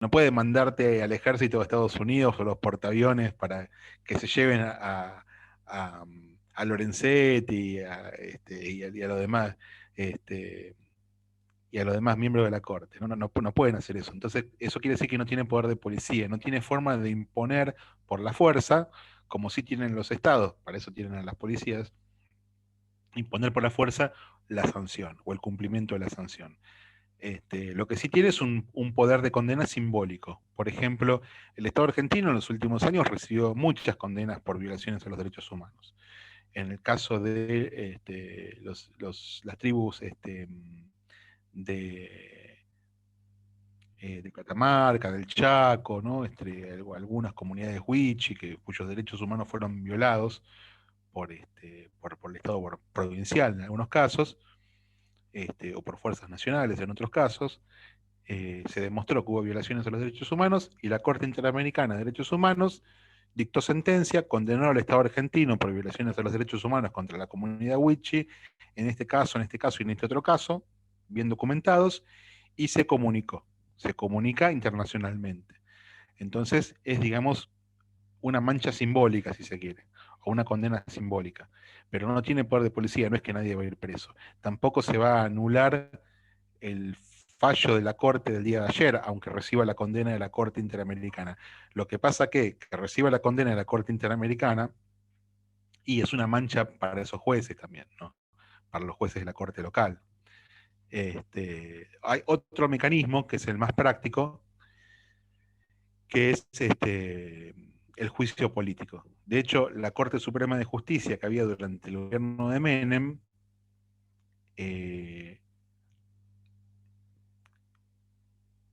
no puede mandarte al ejército de Estados Unidos o los portaaviones para que se lleven a Lorenzetti y a los demás, este, y a los demás miembros de la corte. No pueden hacer eso. Entonces, eso quiere decir que no tiene poder de policía, no tiene forma de imponer por la fuerza, como sí tienen los estados, para eso tienen a las policías, imponer por la fuerza la sanción o el cumplimiento de la sanción. Lo que sí tiene es un poder de condena simbólico. Por ejemplo, el Estado argentino en los últimos años recibió muchas condenas por violaciones a los derechos humanos. En el caso de las tribus de, de Catamarca, del Chaco, ¿no? Algunas comunidades huichi cuyos derechos humanos fueron violados por el Estado provincial en algunos casos, o por fuerzas nacionales en otros casos. Se demostró que hubo violaciones a los derechos humanos y la Corte Interamericana de Derechos Humanos dictó sentencia, condenó al Estado argentino por violaciones a los derechos humanos contra la comunidad Huichi, en este caso y en este otro caso, bien documentados, y se comunica internacionalmente. Entonces es, digamos, una mancha simbólica, si se quiere, o una condena simbólica, pero no tiene poder de policía, no es que nadie va a ir preso. Tampoco se va a anular el fallo de la Corte del día de ayer, aunque reciba la condena de la Corte Interamericana. Lo que pasa que reciba la condena de la Corte Interamericana, y es una mancha para esos jueces también, ¿no? Para los jueces de la Corte local. Hay otro mecanismo que es el más práctico, que es el juicio político. De hecho, la Corte Suprema de Justicia que había durante el gobierno de Menem eh,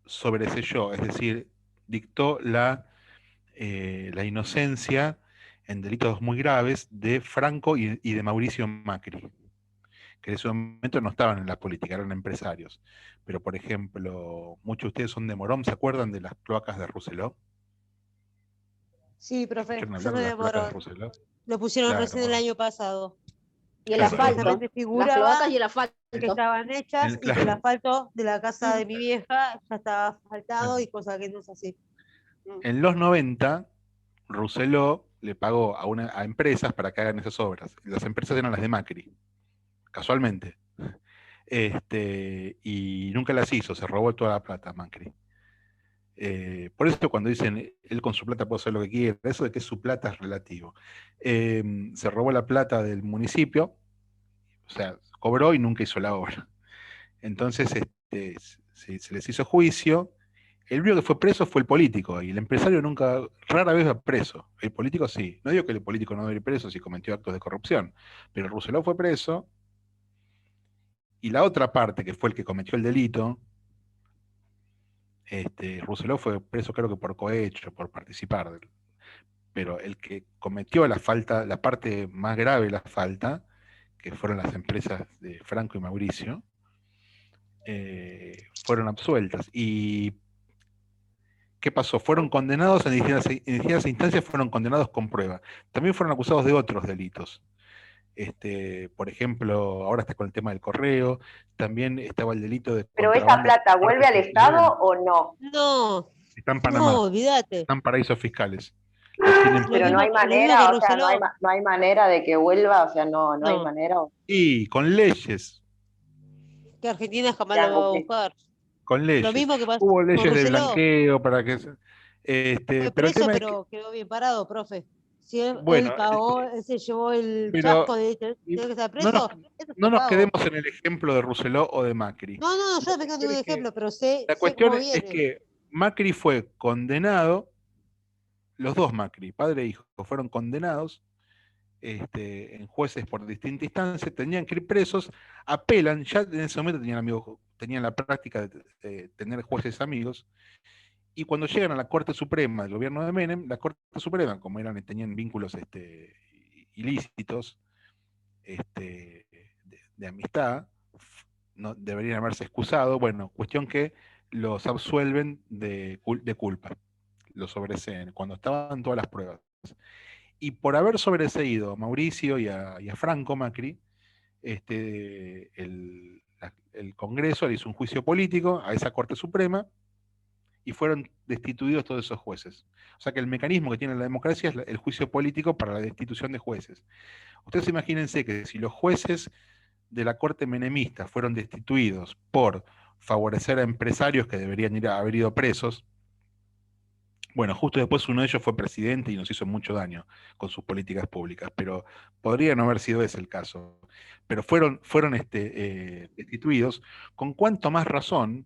sobreseyó, es decir, dictó la inocencia en delitos muy graves de Franco y de Mauricio Macri, que en ese momento no estaban en la política, eran empresarios. Pero, por ejemplo, muchos de ustedes son de Morón, ¿se acuerdan de las cloacas de Rousselot? Sí, profe, ¿Escucharon yo hablar me de las cloacas de demoro. Rousselot? Lo pusieron Claro, recién el bueno, año pasado. Y el Y claro, asfalto, supuestamente las cloacas figuraba y el asfalto. que estaban hechas y que el claro, asfalto de la casa de mi vieja ya estaba asfaltado claro. y cosa que no es así. Mm. En los 90, Rousselot le pagó a empresas para que hagan esas obras. Las empresas eran las de Macri, casualmente. Y nunca las hizo, se robó toda la plata Macri. Por eso cuando dicen él con su plata puede hacer lo que quiera, eso de que su plata es relativo. Se robó la plata del municipio, o sea, cobró y nunca hizo la obra. Entonces se les hizo juicio. El único que fue preso fue el político, y el empresario nunca, rara vez va preso. El político sí. No digo que el político no debe ir preso si cometió actos de corrupción, pero Rousselot fue preso, y la otra parte, que fue el que cometió el delito, Rousselot fue preso creo que por cohecho, por participar, pero el que cometió la falta, la parte más grave de la falta, que fueron las empresas de Franco y Mauricio, fueron absueltas. ¿Y qué pasó? Fueron condenados en distintas instancias, fueron condenados con prueba. También fueron acusados de otros delitos. Por ejemplo, ahora está con el tema del correo, también estaba el delito de Pero esa contrabando plata de vuelve partes al sensibles. Estado o no. No, Está en no, Panamá, olvídate. están paraísos fiscales. Los tienen Lo Pero no mismo, hay prohibidos. lo mismo que manera, o sea, Rousselot. no hay manera de que vuelva, o sea, no hay No, manera. Y con leyes, que Argentina jamás lo va Digamos a que buscar. con Lo leyes. mismo que pasó Hubo con leyes de Rousselot. blanqueo para que... Fue pero el preso, tema es que, pero quedó bien parado, profe. Si él bueno, pagó, él se llevó el pero chasco de tiene que estar no nos, preso, eso no fue nos pago. quedemos en el ejemplo de Rousselot o de Macri. No, no, yo La no tengo cuestión ningún es que, ejemplo, pero sé, la sé cuestión cómo es viene. que Macri fue condenado, los dos Macri, padre e hijo, fueron condenados en jueces por distintas instancias, tenían que ir presos, apelan, ya en ese momento tenían amigos, tenían la práctica de tener jueces amigos, y cuando llegan a la Corte Suprema del gobierno de Menem, la Corte Suprema, como tenían vínculos ilícitos, de amistad, no deberían haberse excusado. Bueno, cuestión que los absuelven de culpa, los sobreseen, cuando estaban todas las pruebas. Y por haber sobreseído a Mauricio y a Franco Macri, el Congreso le hizo un juicio político a esa Corte Suprema, y fueron destituidos todos esos jueces. O sea que el mecanismo que tiene la democracia es el juicio político para la destitución de jueces. Ustedes imagínense que si los jueces de la corte menemista fueron destituidos por favorecer a empresarios que deberían haber ido presos, bueno, justo después uno de ellos fue presidente y nos hizo mucho daño con sus políticas públicas, pero podría no haber sido ese el caso. Pero fueron destituidos, con cuánto más razón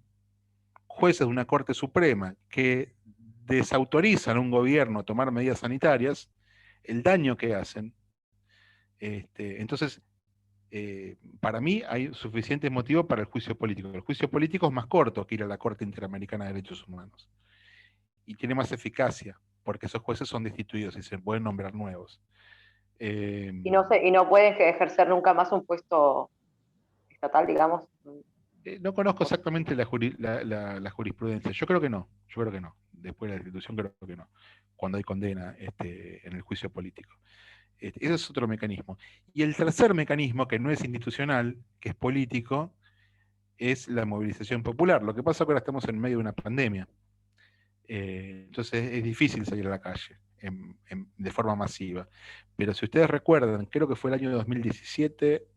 jueces de una Corte Suprema que desautorizan a un gobierno a tomar medidas sanitarias, el daño que hacen. Entonces, para mí hay suficientes motivos para el juicio político. El juicio político es más corto que ir a la Corte Interamericana de Derechos Humanos y tiene más eficacia, porque esos jueces son destituidos y se pueden nombrar nuevos. Y no pueden ejercer nunca más un puesto estatal, digamos. No conozco exactamente la jurisprudencia. Yo creo que no. Después de la destitución creo que no. Cuando hay condena en el juicio político. Ese es otro mecanismo. Y el tercer mecanismo, que no es institucional, que es político, es la movilización popular. Lo que pasa es que ahora estamos en medio de una pandemia. Entonces es difícil salir a la calle de forma masiva. Pero si ustedes recuerdan, creo que fue el año 2017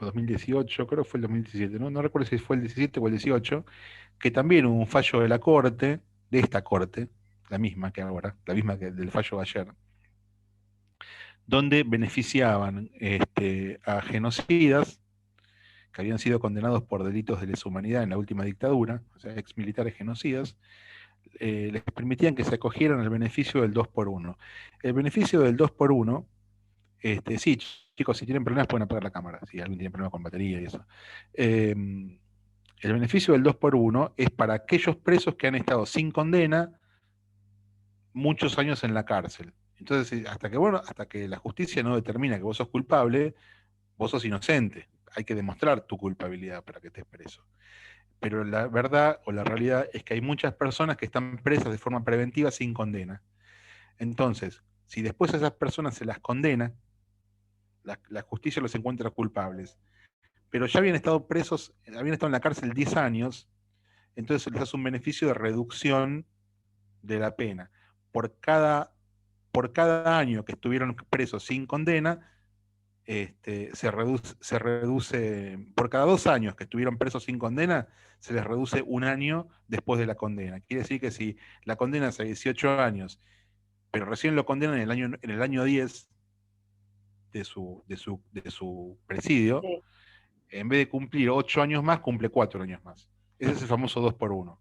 o 2018, creo que fue el 2017, no recuerdo si fue el 17 o el 18, que también hubo un fallo de la Corte, de esta Corte, la misma que ahora, la misma que del fallo de ayer, donde beneficiaban a genocidas que habían sido condenados por delitos de lesa humanidad en la última dictadura, o sea, exmilitares genocidas, les permitían que se acogieran al beneficio del 2x1. El beneficio del 2x1, sí, chicos, si tienen problemas pueden apagar la cámara, si alguien tiene problemas con batería y eso. El beneficio del 2x1 es para aquellos presos que han estado sin condena muchos años en la cárcel. Entonces, hasta que la justicia no determina que vos sos culpable, vos sos inocente. Hay que demostrar tu culpabilidad para que estés preso. Pero la verdad o la realidad es que hay muchas personas que están presas de forma preventiva sin condena. Entonces, si después a esas personas se las condena, la justicia los encuentra culpables, pero ya habían estado presos, habían estado en la cárcel 10 años, entonces les hace un beneficio de reducción de la pena. Por cada año que estuvieron presos sin condena, se reduce, por cada 2 años que estuvieron presos sin condena, se les reduce un año después de la condena. Quiere decir que si la condena es a 18 años, pero recién lo condenan en el año 10 de su presidio, Sí. en vez de cumplir 8 años más, cumple 4 años más. Ese es el famoso 2x1.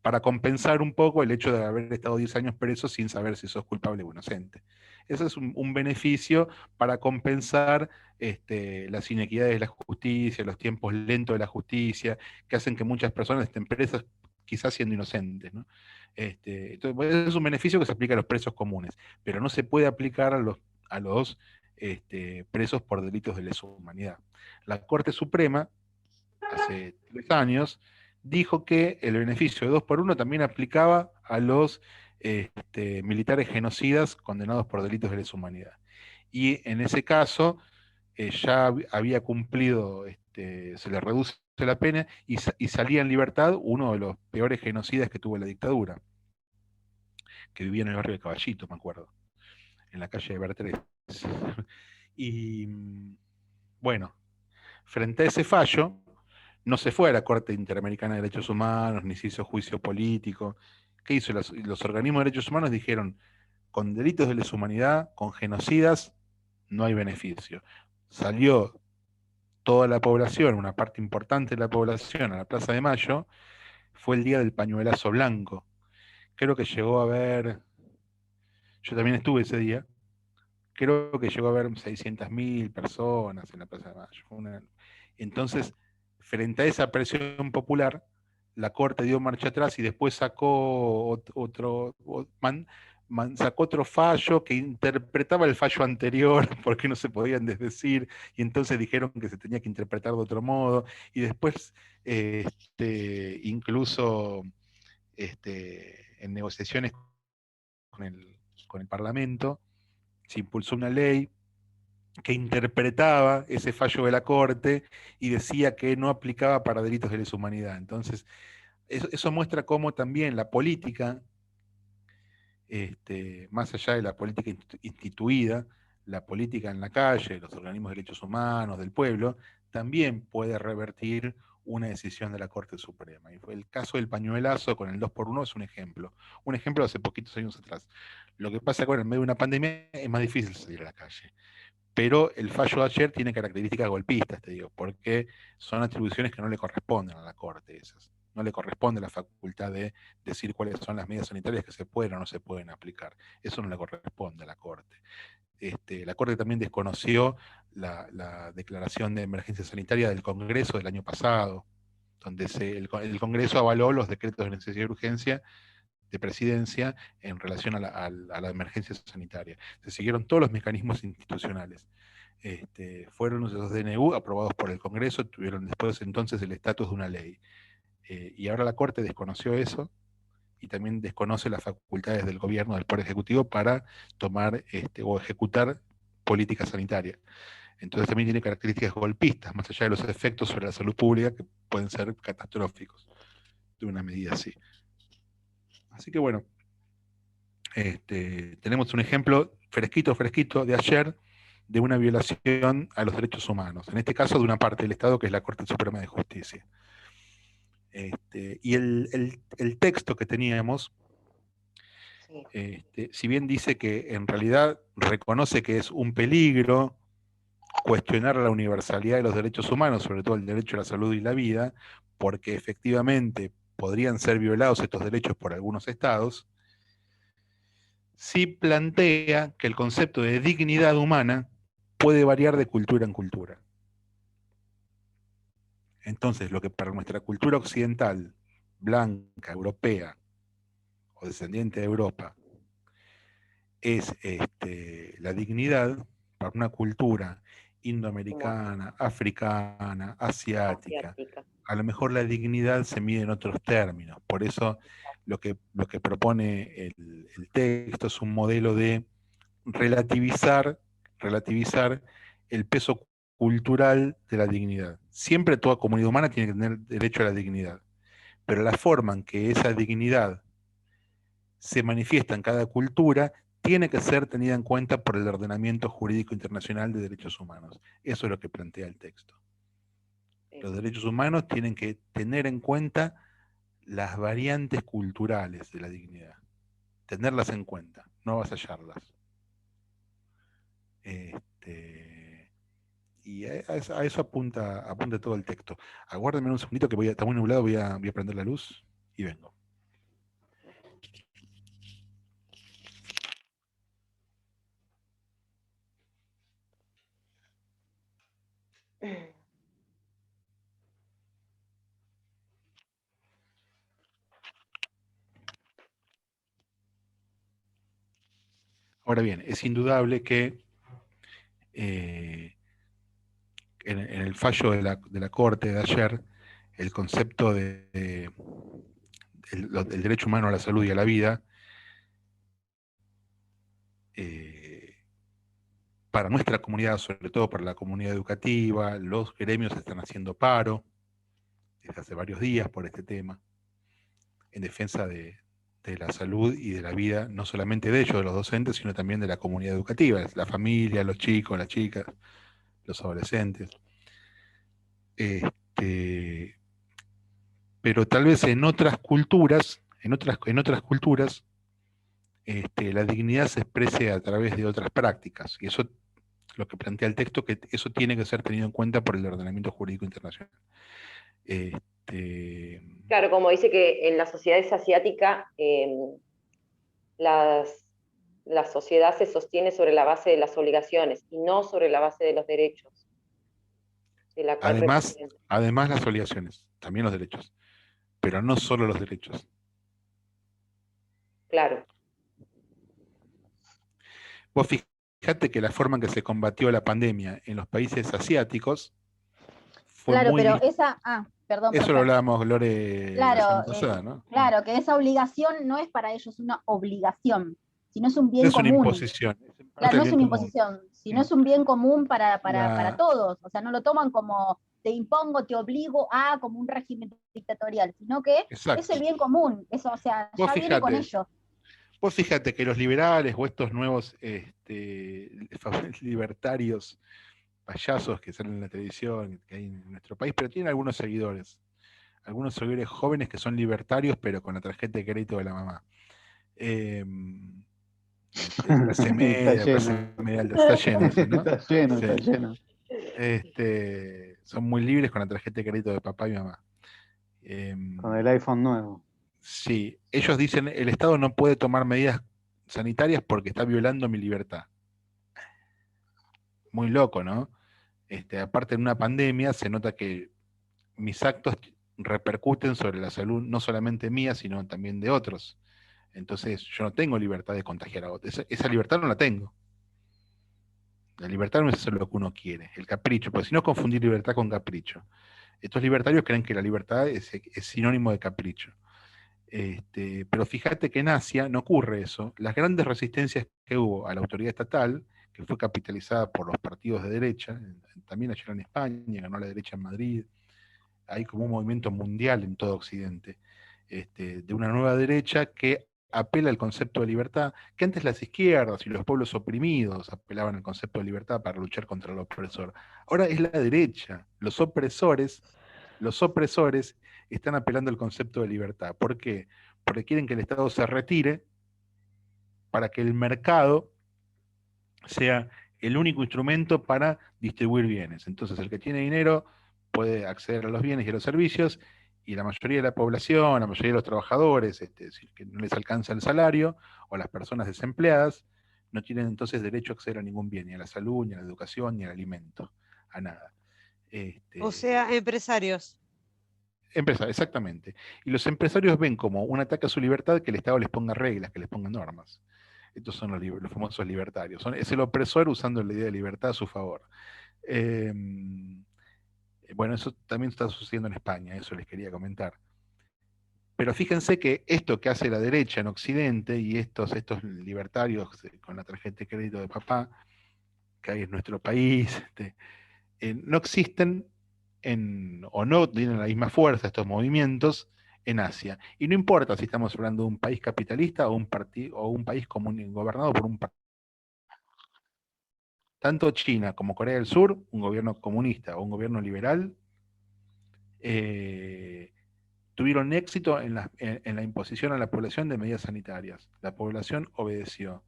Para compensar un poco el hecho de haber estado 10 años preso sin saber si sos culpable o inocente. Ese es un beneficio para compensar las inequidades de la justicia, los tiempos lentos de la justicia, que hacen que muchas personas estén presas quizás siendo inocentes, ¿no? Entonces, es un beneficio que se aplica a los presos comunes, pero no se puede aplicar a los presos por delitos de lesa humanidad. La Corte Suprema, hace 3 años, dijo que el beneficio de 2x1 también aplicaba a los militares genocidas condenados por delitos de lesa humanidad. Y en ese caso ya había cumplido, se le reduce la pena y salía en libertad uno de los peores genocidas que tuvo la dictadura, que vivía en el barrio de Caballito, me acuerdo, en la calle de Bertrés. Y bueno, frente a ese fallo, no se fue a la Corte Interamericana de Derechos Humanos, ni se hizo juicio político. ¿Qué hizo? Los organismos de derechos humanos dijeron, con delitos de lesa humanidad, con genocidas, no hay beneficio. Salió toda la población, una parte importante de la población, a la Plaza de Mayo, fue el día del pañuelazo blanco. Creo que llegó a haber, yo también estuve ese día, creo que llegó a haber 600.000 personas en la Plaza de Mayo. Entonces, frente a esa presión popular, la Corte dio marcha atrás y después sacó sacó otro fallo que interpretaba el fallo anterior porque no se podían desdecir, y entonces dijeron que se tenía que interpretar de otro modo, y después incluso en negociaciones con el Parlamento se impulsó una ley que interpretaba ese fallo de la Corte y decía que no aplicaba para delitos de lesa humanidad. Entonces, eso muestra cómo también la política, más allá de la política instituida, la política en la calle, los organismos de derechos humanos, del pueblo, también puede revertir una decisión de la Corte Suprema. Y el caso del pañuelazo con el 2x1 es un ejemplo. Un ejemplo de hace poquitos años atrás. Lo que pasa con en medio de una pandemia es más difícil salir a la calle. Pero el fallo de ayer tiene características golpistas, te digo, porque son atribuciones que no le corresponden a la Corte esas. No le corresponde la facultad de decir cuáles son las medidas sanitarias que se pueden o no se pueden aplicar. Eso no le corresponde a la Corte. La Corte también desconoció la declaración de emergencia sanitaria del Congreso del año pasado, donde el Congreso avaló los decretos de necesidad y urgencia de presidencia en relación a la emergencia sanitaria. Se siguieron todos los mecanismos institucionales. Fueron los DNU aprobados por el Congreso, tuvieron después entonces el estatus de una ley. Y ahora la Corte desconoció eso y también desconoce las facultades del gobierno, del Poder Ejecutivo, para tomar o ejecutar política sanitaria. Entonces también tiene características golpistas, más allá de los efectos sobre la salud pública que pueden ser catastróficos de una medida así. Así que bueno, tenemos un ejemplo fresquito de ayer de una violación a los derechos humanos, en este caso de una parte del Estado que es la Corte Suprema de Justicia. Y el texto que teníamos, si bien dice que en realidad reconoce que es un peligro cuestionar la universalidad de los derechos humanos, sobre todo el derecho a la salud y la vida, porque efectivamente podrían ser violados estos derechos por algunos estados, sí plantea que el concepto de dignidad humana puede variar de cultura en cultura. Entonces, lo que para nuestra cultura occidental, blanca, europea, o descendiente de Europa, es la dignidad, para una cultura indoamericana, africana, asiática, a lo mejor la dignidad se mide en otros términos. Por eso lo que propone el texto es un modelo de relativizar el peso cultural de la dignidad. Siempre toda comunidad humana tiene que tener derecho a la dignidad, pero la forma en que esa dignidad se manifiesta en cada cultura tiene que ser tenida en cuenta por el ordenamiento jurídico internacional de derechos humanos. Eso es lo que plantea el texto. Los derechos humanos tienen que tener en cuenta las variantes culturales de la dignidad, tenerlas en cuenta, no avasallarlas. Y a eso apunta todo el texto. Aguárdenme un segundito que está muy nublado, voy a prender la luz y vengo. Ahora bien, es indudable que en el fallo de la Corte de ayer, el concepto del derecho humano a la salud y a la vida, para nuestra comunidad, sobre todo para la comunidad educativa, los gremios están haciendo paro desde hace varios días por este tema, en defensa de la salud y de la vida, no solamente de ellos, de los docentes, sino también de la comunidad educativa, la familia, los chicos, las chicas, los adolescentes. Pero tal vez en otras culturas, la dignidad se exprese a través de otras prácticas, y eso lo que plantea el texto, que eso tiene que ser tenido en cuenta por el ordenamiento jurídico internacional. Claro, como dice que en las sociedades asiáticas la sociedad se sostiene sobre la base de las obligaciones y no sobre la base de los derechos. Además las obligaciones, también los derechos, pero no solo los derechos. Claro. Vos fíjate que la forma en que se combatió la pandemia en los países asiáticos fue claro, muy... pero esa... perdón. Eso lo hablábamos, Lore, claro, la semana pasada, ¿no? Claro, que esa obligación no es para ellos una obligación, sino es un bien común. No es una imposición. Claro, no es una imposición, sino es un bien común para todos. O sea, no lo toman como te impongo, te obligo a, como un régimen dictatorial, sino que Exacto. es el bien común, eso, o sea, Vos ya viene con fijate, ellos. Vos fíjate que los liberales o estos nuevos libertarios payasos que salen en la televisión, que hay en nuestro país, pero tienen algunos seguidores jóvenes que son libertarios, pero con la tarjeta de crédito de la mamá. Clase media, clase media alta, está lleno eso, ¿no? Está lleno, Sí. está lleno. Son muy libres con la tarjeta de crédito de papá y mamá. Con el iPhone nuevo. Sí, ellos dicen el Estado no puede tomar medidas sanitarias porque está violando mi libertad. Muy loco, ¿no? Aparte de una pandemia, se nota que mis actos repercuten sobre la salud no solamente mía, sino también de otros. Entonces yo no tengo libertad de contagiar a otros. Esa libertad no la tengo. La libertad no es hacer lo que uno quiere, el capricho, porque si no confundir libertad con capricho. Estos libertarios creen que la libertad es sinónimo de capricho. Pero fíjate que en Asia no ocurre eso. Las grandes resistencias que hubo a la autoridad estatal, que fue capitalizada por los partidos de derecha, también ayer en España, ganó la derecha en Madrid, hay como un movimiento mundial en todo Occidente, de una nueva derecha que apela al concepto de libertad, que antes las izquierdas y los pueblos oprimidos apelaban al concepto de libertad para luchar contra el opresor. Ahora es la derecha, los opresores están apelando al concepto de libertad. ¿Por qué? Porque quieren que el Estado se retire para que el mercado sea el único instrumento para distribuir bienes. Entonces el que tiene dinero puede acceder a los bienes y a los servicios, y la mayoría de la población, la mayoría de los trabajadores, que no les alcanza el salario, o las personas desempleadas, no tienen entonces derecho a acceder a ningún bien, ni a la salud, ni a la educación, ni al alimento, a nada. O sea, empresarios. Exactamente. Y los empresarios ven como un ataque a su libertad que el Estado les ponga reglas, que les ponga normas. Estos son los famosos libertarios. Es el opresor usando la idea de libertad a su favor. Bueno, eso también está sucediendo en España, eso les quería comentar. Pero fíjense que esto que hace la derecha en Occidente y estos libertarios con la tarjeta de crédito de papá, que hay en nuestro país, no existen o no tienen la misma fuerza estos movimientos en Asia. Y no importa si estamos hablando de un país capitalista o un país gobernado por un partido. Tanto China como Corea del Sur, un gobierno comunista o un gobierno liberal, tuvieron éxito en la imposición a la población de medidas sanitarias. La población obedeció.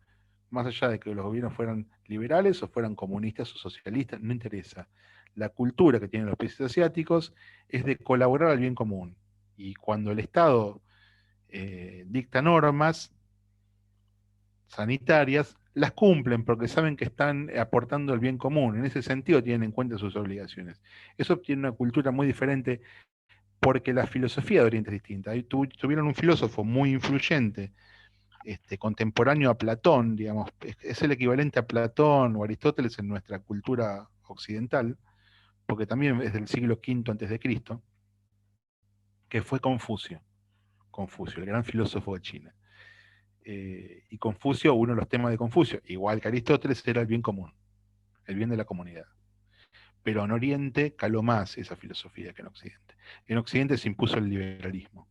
Más allá de que los gobiernos fueran liberales o fueran comunistas o socialistas, no interesa. La cultura que tienen los países asiáticos es de colaborar al bien común. Y cuando el Estado dicta normas sanitarias, las cumplen porque saben que están aportando el bien común. En ese sentido tienen en cuenta sus obligaciones. Eso tiene una cultura muy diferente porque la filosofía de Oriente es distinta. Tuvieron un filósofo muy influyente, contemporáneo a Platón, digamos, es el equivalente a Platón o Aristóteles en nuestra cultura occidental, porque también es del siglo V antes de Cristo, que fue Confucio, el gran filósofo de China. Y Confucio, uno de los temas de Confucio, igual que Aristóteles, era el bien común, el bien de la comunidad. Pero en Oriente caló más esa filosofía que en Occidente. En Occidente se impuso el liberalismo.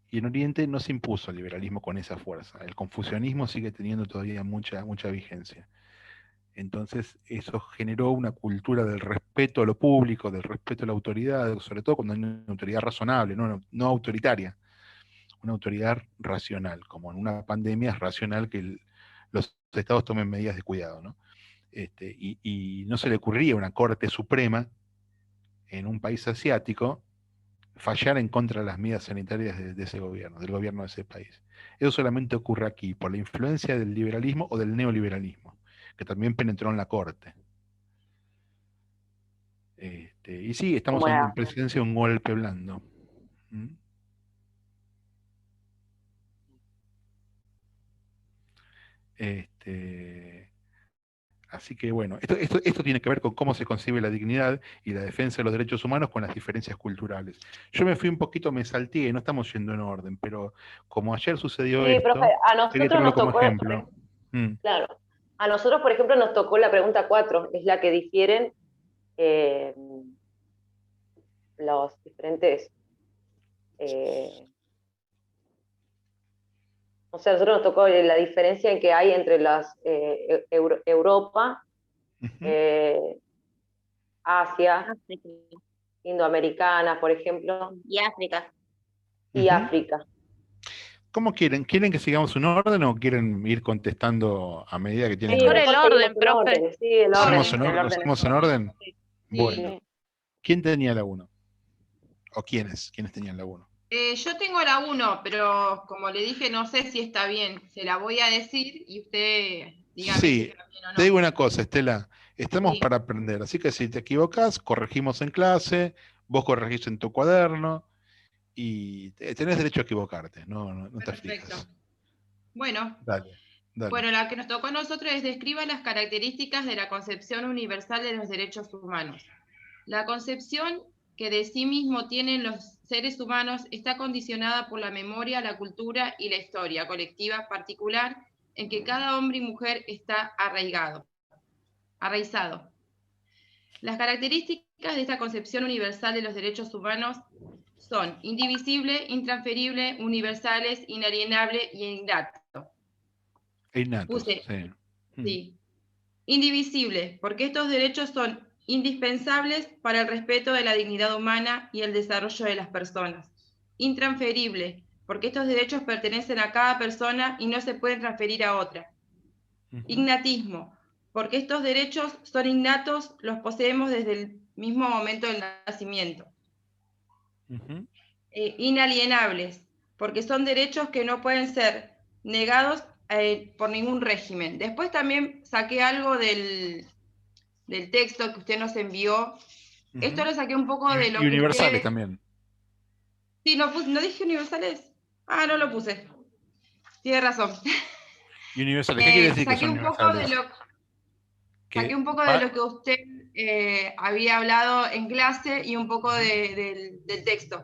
Y en Oriente no se impuso el liberalismo con esa fuerza. El confucianismo sigue teniendo todavía mucha vigencia. Entonces eso generó una cultura del respeto a lo público, del respeto a la autoridad, sobre todo cuando hay una autoridad razonable, no autoritaria, una autoridad racional, como en una pandemia es racional que los estados tomen medidas de cuidado, ¿no? Y no se le ocurriría a una Corte Suprema en un país asiático fallar en contra de las medidas sanitarias de ese gobierno, del gobierno de ese país. Eso solamente ocurre aquí, por la influencia del liberalismo o del neoliberalismo, que también penetró en la Corte. Y sí, estamos en presencia de un golpe blando. ¿Mm? Así que bueno, esto tiene que ver con cómo se concibe la dignidad y la defensa de los derechos humanos con las diferencias culturales. Yo me fui un poquito, me salteé, no estamos yendo en orden, pero como ayer sucedió esto, profe, a nosotros quería tenerlo nos como tocó, ejemplo. claro, a nosotros, por ejemplo, nos tocó la pregunta 4, es la que difieren los diferentes, o sea, a nosotros nos tocó la diferencia que hay entre las Europa, Asia, África. Indoamericana, por ejemplo, Y África. y África. ¿Cómo quieren? ¿Quieren que sigamos un orden o quieren ir contestando a medida que tienen? Mejor el mejor seguimos orden, un profe. orden, sí, el ¿Lo orden, hacemos el ¿Lo orden. hacemos en orden? Sí. Bueno. ¿Quién tenía la 1? ¿O quiénes? ¿Quiénes tenían la 1? Yo tengo la 1, pero como le dije, no sé si está bien. Se la voy a decir y usted dígame si Sí, está bien o no. te digo una cosa, Estela. Estamos Sí. para aprender, así que si te equivocas, corregimos en clase, vos corregís en tu cuaderno y tenés derecho a equivocarte, no te Perfecto. aflijas. Bueno, Dale. bueno, la que nos tocó a nosotros es describa las características de la concepción universal de los derechos humanos. La concepción que de sí mismo tienen los seres humanos está condicionada por la memoria, la cultura y la historia colectiva particular en que cada hombre y mujer está arraizado. Las características de esta concepción universal de los derechos humanos son indivisible, intransferible, universales, inalienable y innato. Innatos, Puse, sí. sí. Indivisible, porque estos derechos son indispensables para el respeto de la dignidad humana y el desarrollo de las personas. Intransferible, porque estos derechos pertenecen a cada persona y no se pueden transferir a otra. Innatismo, porque estos derechos son innatos, los poseemos desde el mismo momento del nacimiento. Inalienables, porque son derechos que no pueden ser negados por ningún régimen. Después también saqué algo del texto que usted nos envió. Esto lo saqué un poco de lo y universales que usted... también. Sí, ¿no dije universales? Ah, no lo puse. Tiene razón. ¿Y universales? ¿Qué quiere decir que Saqué son un poco universales? saqué un poco de lo que usted había hablado en clase y un poco del texto.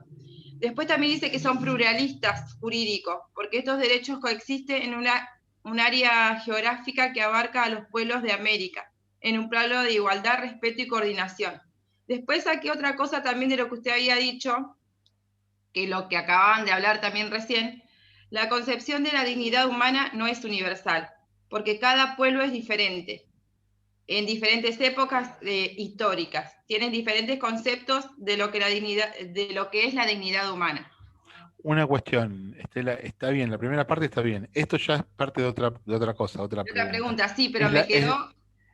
Después también dice que son pluralistas jurídicos, porque estos derechos coexisten en un área geográfica que abarca a los pueblos de América, en un plano de igualdad, respeto y coordinación. Después saqué otra cosa también de lo que usted había dicho, que lo que acababan de hablar también recién. La concepción de la dignidad humana no es universal, porque cada pueblo es diferente, en diferentes épocas históricas. Tienen diferentes conceptos de lo que es la dignidad humana. Una cuestión, Estela, está bien, la primera parte está bien. Esto ya es parte de otra cosa, otra pregunta, sí, pero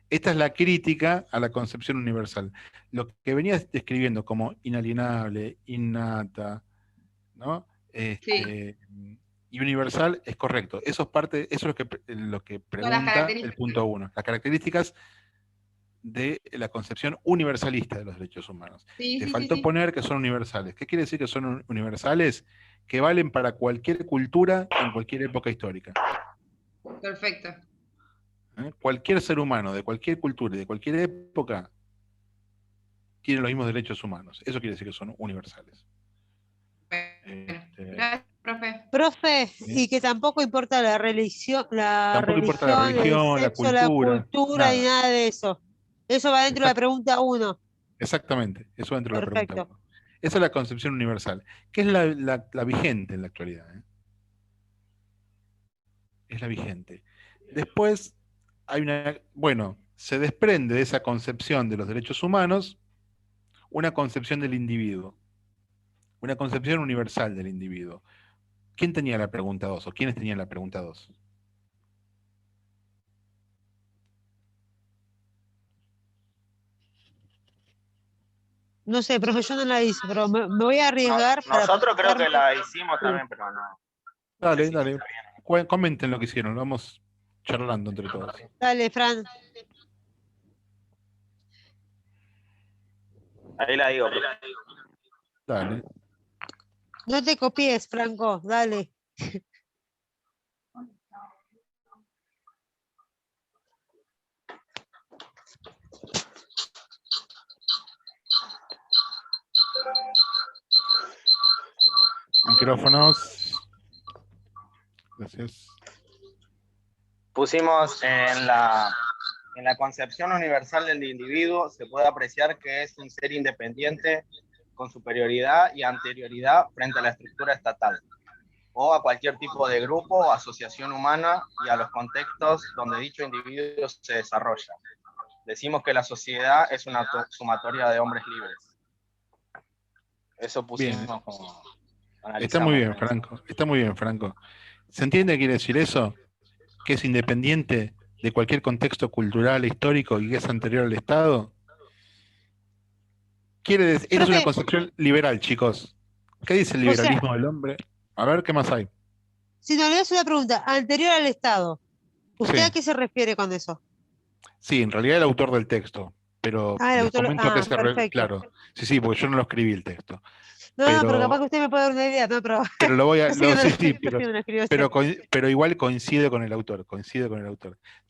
esta es la crítica a la concepción universal. Lo que venías describiendo como inalienable, innata, ¿no? Sí. Y universal es correcto. Eso es lo que pregunta el punto 1. Las características de la concepción universalista de los derechos humanos. Te faltó poner que son universales. ¿Qué quiere decir que son universales? Que valen para cualquier cultura en cualquier época histórica. Perfecto. Cualquier ser humano de cualquier cultura y de cualquier época tiene los mismos derechos humanos. Eso quiere decir que son universales. Gracias, profe. Profe, y que tampoco importa la religión, religión, el la sexo, la cultura y nada. nada de eso. Eso va dentro de la pregunta 1. Exactamente, eso dentro de la Perfecto. pregunta 1. Esa es la concepción universal, que es la vigente en la actualidad. Es la vigente. Después hay se desprende de esa concepción de los derechos humanos una concepción del individuo, una concepción universal del individuo. ¿Quién tenía la pregunta 2 o quiénes tenían la pregunta 2? No sé, profe, yo no la hice, pero me voy a arriesgar para... Nosotros creo que la hicimos también, pero no. Dale, dale. Comenten lo que hicieron, lo vamos charlando entre todos. Dale, Fran. Ahí la digo. Dale. No te copies, Franco, dale. Micrófonos. Gracias. Pusimos en la En la concepción universal del individuo se puede apreciar que es un ser independiente con superioridad y anterioridad frente a la estructura estatal, o a cualquier tipo de grupo o asociación humana y a los contextos donde dicho individuo se desarrolla. Decimos que la sociedad es una sumatoria de hombres libres. Eso pusimos Bien. como... Está muy bien, Franco. Está muy bien, Franco. ¿Se entiende qué quiere decir eso? Que es independiente de cualquier contexto cultural, histórico y que es anterior al Estado. Esa es una concepción liberal, chicos. ¿Qué dice el liberalismo del hombre? A ver, ¿qué más hay? Si no le das una pregunta, anterior al Estado, ¿usted a qué se refiere con eso? Sí, en realidad el autor del texto, pero les comento que claro, sí, porque yo no lo escribí el texto. No, pero capaz que usted me puede dar una idea, no, pero... Pero lo voy a... sí, pero igual coincide con el autor,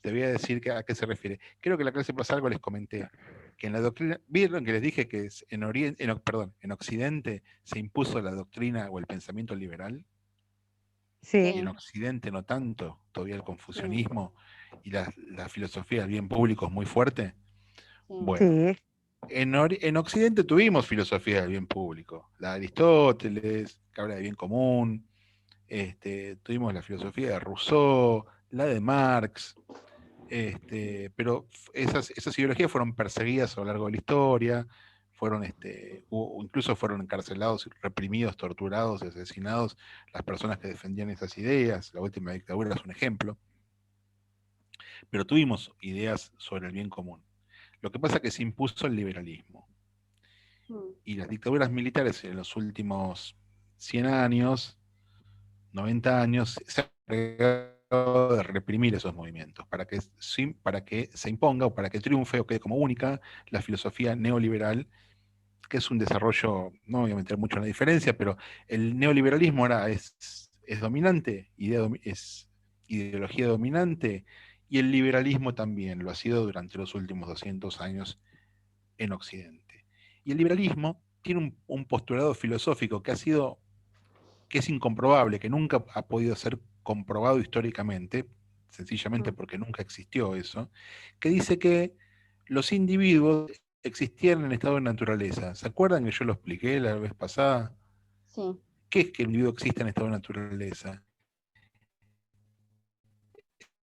Te voy a decir a qué se refiere. Creo que la clase pasada algo les comenté, que en la doctrina, ¿vieron que les dije que en Occidente se impuso la doctrina o el pensamiento liberal? Sí. Y en Occidente no tanto, todavía el confucianismo y la filosofía del bien público es muy fuerte. Bueno, en Occidente tuvimos filosofía del bien público, la de Aristóteles, que habla de bien común, tuvimos la filosofía de Rousseau, la de Marx, pero esas ideologías fueron perseguidas a lo largo de la historia, incluso fueron encarcelados, reprimidos, torturados y asesinados las personas que defendían esas ideas. La última dictadura es un ejemplo. Pero tuvimos ideas sobre el bien común. Lo que pasa es que se impuso el liberalismo. Y las dictaduras militares en los últimos 100 años, 90 años, se han encargado de reprimir esos movimientos para que se imponga o para que triunfe o quede como única la filosofía neoliberal, que es un desarrollo, no voy a meter mucho en la diferencia, pero el neoliberalismo ahora es dominante, es ideología dominante, y el liberalismo también lo ha sido durante los últimos 200 años en Occidente. Y el liberalismo tiene un postulado filosófico que es incomprobable, que nunca ha podido ser comprobado históricamente, sencillamente porque nunca existió eso, que dice que los individuos existían en estado de naturaleza. ¿Se acuerdan que yo lo expliqué la vez pasada? Sí. ¿Qué es que el individuo existe en estado de naturaleza?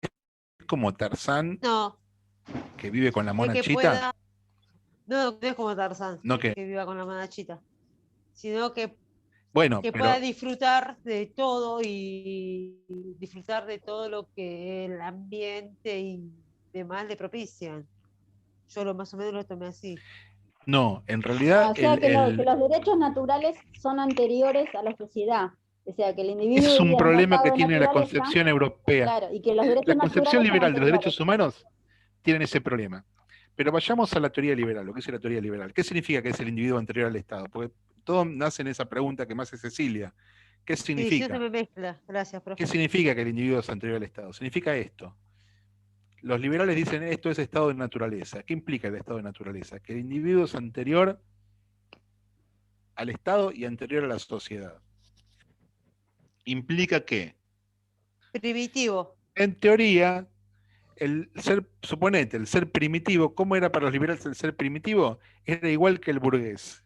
Es como Tarzán, que vive con la mona chita. No es como Tarzán, que viva con la mona chita, sino que pueda disfrutar de todo y disfrutar de todo lo que el ambiente y demás le propician. Yo más o menos lo tomé así. No, en realidad... O sea, que los derechos naturales son anteriores a la sociedad. O sea, que el individuo... Es un problema que tiene la concepción europea. Claro, y que los derechos la concepción naturales liberal de los derechos humanos tienen ese problema. Pero vayamos a la teoría liberal, lo que es la teoría liberal. ¿Qué significa que es el individuo anterior al Estado? Porque todos nacen esa pregunta que me hace Cecilia. ¿Qué significa? Sí, se me mezcla. Gracias, profe. ¿Qué significa que el individuo es anterior al Estado? Significa esto. Los liberales dicen esto es estado de naturaleza. ¿Qué implica el estado de naturaleza? Que el individuo es anterior al Estado y anterior a la sociedad. Implica que... Primitivo. En teoría, suponete, el ser primitivo, ¿cómo era para los liberales el ser primitivo? Era igual que el burgués.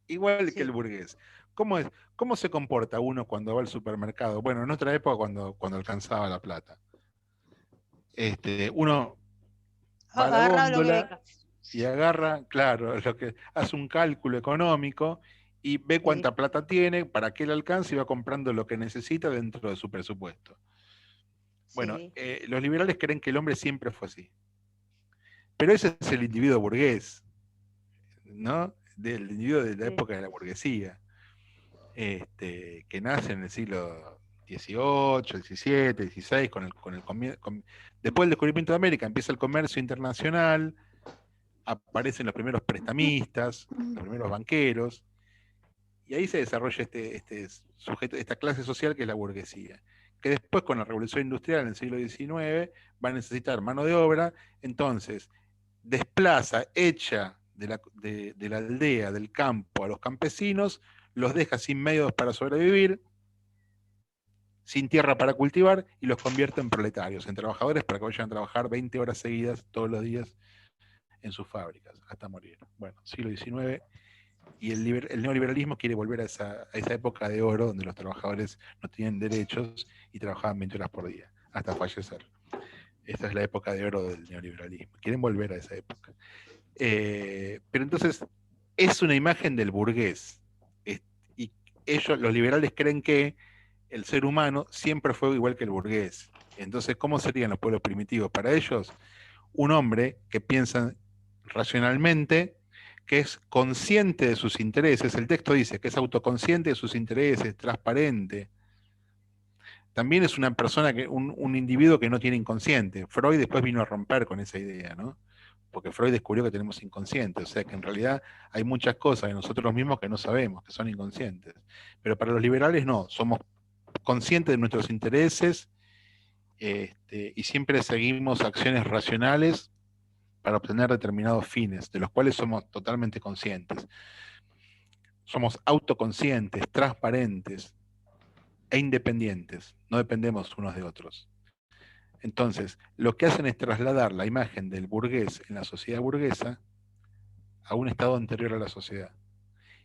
Igual que el burgués. ¿Cómo se comporta uno cuando va al supermercado? Bueno, en otra época cuando alcanzaba la plata. Uno va a la góndola y agarra, claro, hace un cálculo económico y ve cuánta plata tiene, para qué le alcanza y va comprando lo que necesita dentro de su presupuesto. Bueno, los liberales creen que el hombre siempre fue así. Pero ese es el individuo burgués, ¿no? Del individuo de la época de la burguesía, que nace en el siglo XVIII, XVII, XVI, después del descubrimiento de América empieza el comercio internacional, aparecen los primeros prestamistas, los primeros banqueros, y ahí se desarrolla este sujeto, esta clase social que es la burguesía, que después con la revolución industrial en el siglo XIX va a necesitar mano de obra, entonces desplaza, echa de la aldea, del campo a los campesinos, los deja sin medios para sobrevivir, sin tierra para cultivar, y los convierte en proletarios, en trabajadores, para que vayan a trabajar 20 horas seguidas todos los días en sus fábricas, hasta morir. Bueno, siglo XIX, y el neoliberalismo quiere volver a esa época de oro donde los trabajadores no tienen derechos y trabajaban 20 horas por día, hasta fallecer. Esa es la época de oro del neoliberalismo. Quieren volver a esa época. Pero entonces, es una imagen del burgués. Y ellos, los liberales, creen que el ser humano siempre fue igual que el burgués. Entonces, ¿cómo serían los pueblos primitivos? Para ellos, un hombre que piensa racionalmente, que es consciente de sus intereses. El texto dice que es autoconsciente de sus intereses, transparente. También es una persona, un individuo que no tiene inconsciente. Freud después vino a romper con esa idea, ¿no? Porque Freud descubrió que tenemos inconsciente, o sea que en realidad hay muchas cosas de nosotros mismos que no sabemos, que son inconscientes. Pero para los liberales no, somos conscientes de nuestros intereses, y siempre seguimos acciones racionales para obtener determinados fines, de los cuales somos totalmente conscientes. Somos autoconscientes, transparentes e independientes, no dependemos unos de otros. Entonces, lo que hacen es trasladar la imagen del burgués en la sociedad burguesa a un estado anterior a la sociedad.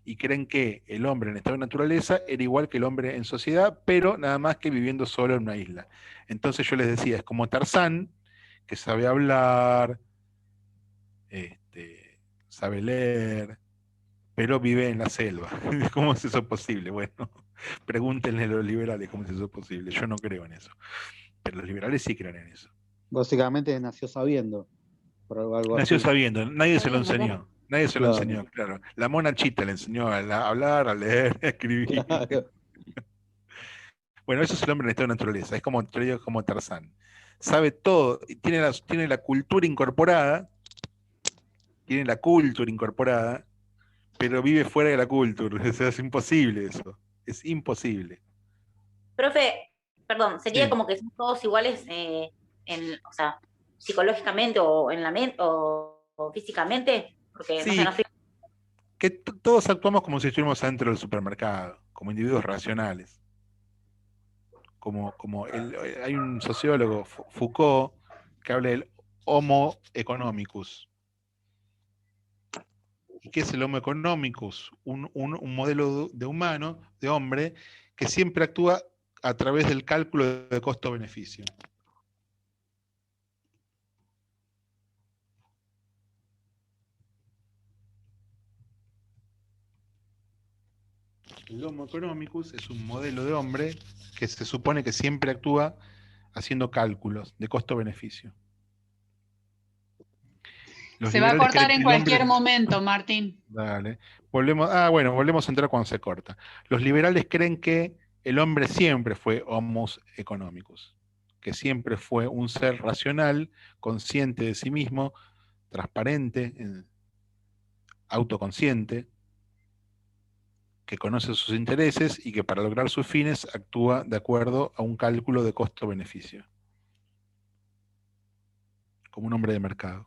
Y creen que el hombre en estado de naturaleza era igual que el hombre en sociedad, pero nada más que viviendo solo en una isla. Entonces yo les decía, es como Tarzán, que sabe hablar, sabe leer, pero vive en la selva. ¿Cómo es eso posible? Bueno, pregúntenle a los liberales cómo es eso posible. Yo no creo en eso. Pero los liberales sí creen en eso. Básicamente nació sabiendo. Por algo nació así. sabiendo, nadie se lo enseñó. Nadie se lo enseñó, claro. La mona Chita le enseñó a hablar, a leer, a escribir. Claro. Bueno, eso es el hombre en estado de naturaleza. Es como Tarzán. Sabe todo, tiene la cultura incorporada, pero vive fuera de la cultura. O sea, es imposible eso. Es imposible. Profe, perdón, sería como que son todos iguales, o sea, psicológicamente o en la mente o físicamente, porque sí, no sé. Que todos actuamos como si estuviéramos dentro del supermercado, como individuos racionales. Hay un sociólogo, Foucault, que habla del Homo economicus. ¿Y qué es el Homo economicus? Un modelo de humano, de hombre, que siempre actúa a través del cálculo de costo-beneficio. El Homo economicus es un modelo de hombre que se supone que siempre actúa haciendo cálculos de costo-beneficio. Se va a cortar en cualquier momento, Martín. Dale. Volvemos a entrar cuando se corta. Los liberales creen que el hombre siempre fue homus economicus, que siempre fue un ser racional, consciente de sí mismo, transparente, autoconsciente, que conoce sus intereses y que para lograr sus fines actúa de acuerdo a un cálculo de costo-beneficio, como un hombre de mercado,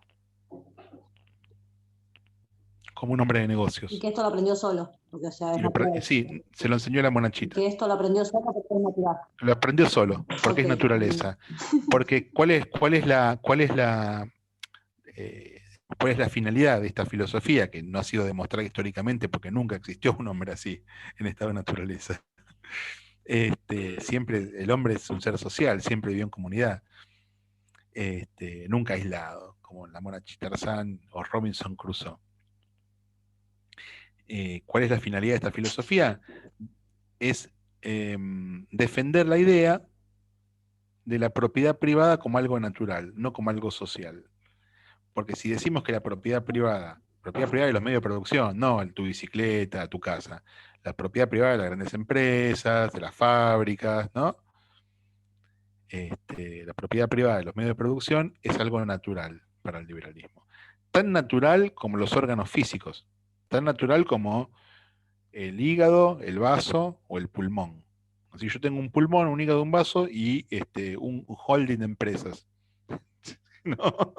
como un hombre de negocios. Y que esto lo aprendió solo. Porque, o sea, sí, se lo enseñó la monachita. Que esto lo aprendió solo porque es natural. Lo aprendió solo, porque es naturaleza. Porque ¿cuál es la finalidad de esta filosofía, que no ha sido demostrada históricamente porque nunca existió un hombre así en estado de naturaleza? Siempre el hombre es un ser social, siempre vivió en comunidad, nunca aislado, como la mona Tarzán o Robinson Crusoe. ¿Cuál es la finalidad de esta filosofía? Es defender la idea de la propiedad privada como algo natural, no como algo social. Porque si decimos que la propiedad privada de los medios de producción, no tu bicicleta, tu casa, la propiedad privada de las grandes empresas, de las fábricas, ¿no? La propiedad privada de los medios de producción es algo natural para el liberalismo. Tan natural como los órganos físicos, tan natural como el hígado, el vaso o el pulmón. Si yo tengo un pulmón, un hígado, un vaso y un holding de empresas. ¿No?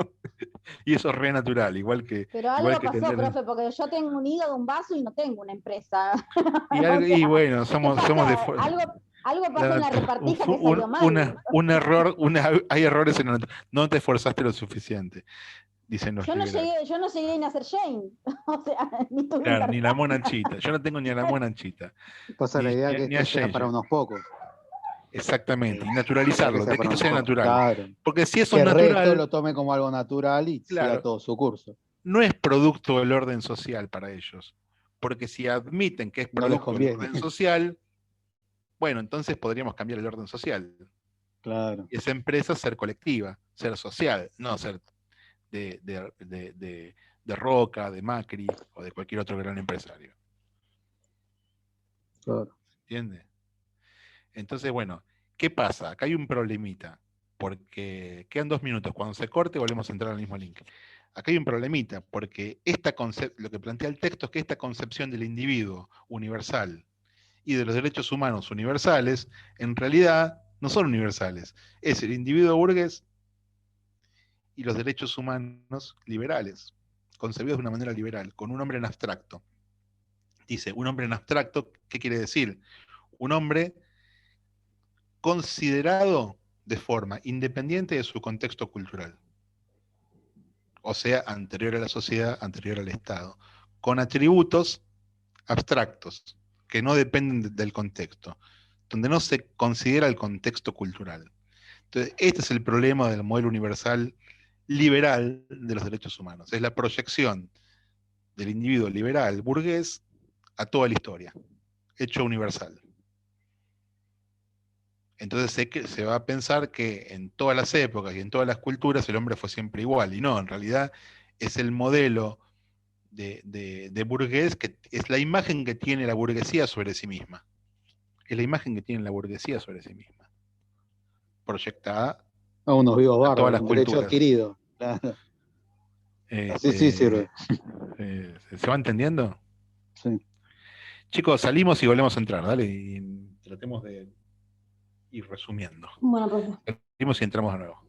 Y eso es re natural, igual que... Pero algo pasó, profe, porque yo tengo un hígado, un vaso y no tengo una empresa. Y bueno, somos de... Algo pasó en la repartija que salió mal. Hay errores en no te esforzaste lo suficiente, dicen los yo no llegué a nacer Jane. O sea, ni la mona anchita. Yo no tengo ni a la mona anchita. Pasa la idea que esto sea para unos pocos. Exactamente, y naturalizarlo, de que esto sea natural. Claro. Porque si eso es natural, natural, lo tome como algo natural y siga todo su curso. No es producto del orden social para ellos. Porque si admiten que es producto del orden social, bueno, entonces podríamos cambiar el orden social. Claro. Y esa empresa ser colectiva, ser social, no ser de Roca, de Macri o de cualquier otro gran empresario. Claro. ¿Entiendes? Entonces, bueno, ¿qué pasa? Acá hay un problemita, porque quedan 2 minutos. Cuando se corte volvemos a entrar al mismo link. Acá hay un problemita, porque lo que plantea el texto es que esta concepción del individuo universal y de los derechos humanos universales, en realidad no son universales. Es el individuo burgués y los derechos humanos liberales, concebidos de una manera liberal, con un hombre en abstracto. Dice, un hombre en abstracto, ¿qué quiere decir? Un hombre considerado de forma independiente de su contexto cultural. O sea, anterior a la sociedad, anterior al Estado, con atributos abstractos, que no dependen del contexto, donde no se considera el contexto cultural. Entonces, este es el problema del modelo universal liberal de los derechos humanos. Es la proyección del individuo liberal burgués a toda la historia, hecho universal. Entonces se va a pensar que en todas las épocas y en todas las culturas el hombre fue siempre igual, y no, en realidad es el modelo de burgués, que es la imagen que tiene la burguesía sobre sí misma. Es la imagen que tiene la burguesía sobre sí misma. Proyectada a unos vivos bárbaros, todas las un culturas. derecho adquirido. Claro. Así sí sirve. ¿Se va entendiendo? Sí. Chicos, salimos y volvemos a entrar, ¿dale? Y tratemos de ir resumiendo. Bueno, profe. Salimos y entramos de nuevo.